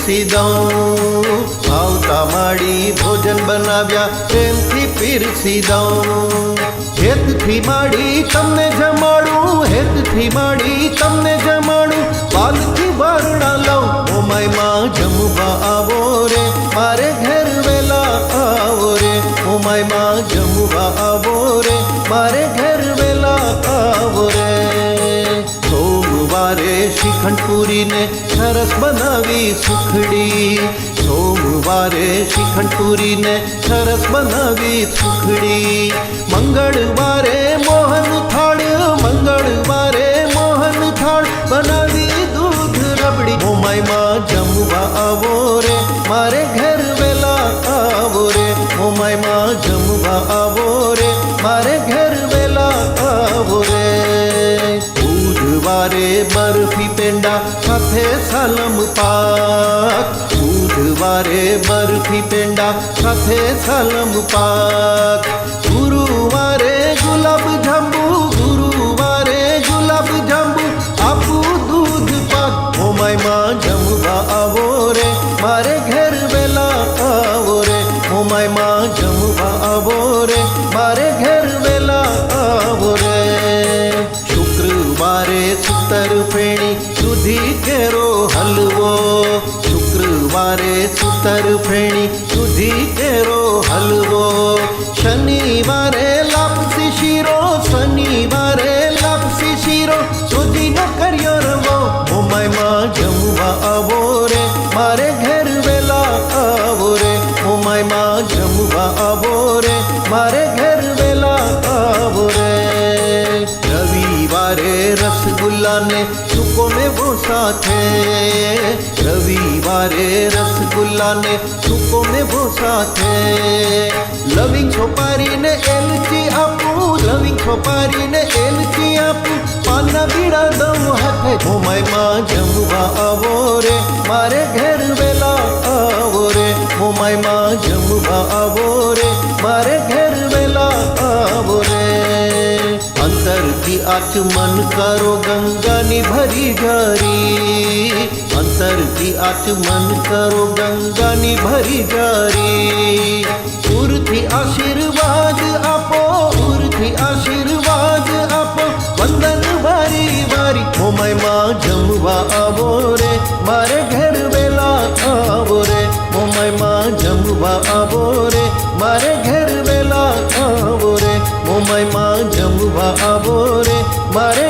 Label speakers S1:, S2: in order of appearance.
S1: પીરસી દઉં, આવતા માડી ભોજન બનાવ્યા પ્રેમથી પીરસી દઉં. હેતથી માડી તમને જમાડું, હેતથી માડી તમને જમાડું, પાલથી વારણા લઉં. ઓ માય માં જમવા આવો રે, મારે ઘેર વેલા આવો રે. ઓ માય માં જમવા આવો રે, મારે ઘેર વેલા આવો રે. સોમવારે શ્રીખંડ પૂરીને સરસ બનાવી સુખડી, સોમવારે શ્રીખંડ પૂરીને સરસ બનાવી સુખડી. મંગળવારે મોહન થાળ, મંગળવારે મોહન થાળ બનાવી દૂધ રબડી. ઓ માય માં જમવા આવો રે, મારે ઘેર વેલા આવો રે. ઓ માય માં જમવા આવો રે, મારે ઘેર વેલા આવો રે. બુધવારે બરફી પેંડા સાથે સાલમ પાક, બુધવારે બરફી પેંડા સાથે સાલમ પાક. ગુરુવારે ગુલાબ જાંબુ, ગુરુવારે ગુલાબ જાંબુ આપું દૂધ પાક. ઓ માય માં જમવા આવો રે, મારે ઘેર વેલા આવો રે. ઓ માય માં જમવા આવો રે, મારે ઘેર વેલા આવો રે. શુક્રવારે સૂતર ફેણી દૂધી કેરો હલવો, શુક્રવારે સૂતર ફેણી દૂધી કેરો હલવો. શનિવારે લાપસી શીરો, શનિવારે લાપસી શીરો સુધીનો કર્યો રવો. ઓ માય માં જમવા આવો રે, મારે ઘેર વેલા આવો રે. ઓ માય માં જમવા આવો રે, મારે ઘેર વેલા આવો રે. રવિવારે રસગુલ્લાને સૂકો મેવો સાથે, રવિવારે રસગુલ્લાને સૂકો મેવો સાથે. લવિંગ સોપારીને એલચી આપું, લવિંગ સોપારીને એલચી આપું, પાનના બીડા દઉં હાથે. ઓ માય માં જમવા આવો રે, મારે ઘેર વેલા આવો રે. ઓ માય માં જમવા આવો રે, મારે ઘેર વેલા આવો રે. અંતરથી આચમન કરો ગંગાની ભરી જારી, અંતરથી આચમન કરો ગંગાની ભરી જારી. ઉરથી આશીર્વાદ આપો, ઉરથી આશીર્વાદ આપો, વંદન વારી વારી. ઓ માય માં જમવા આવો રે, મારે ઘેર વેલા આવો રે. ઓ માય માં જમવા આવો રે, મારે ઘેર વેલા આવો રે. ઓ માય માં જમવા આવો રે, મારે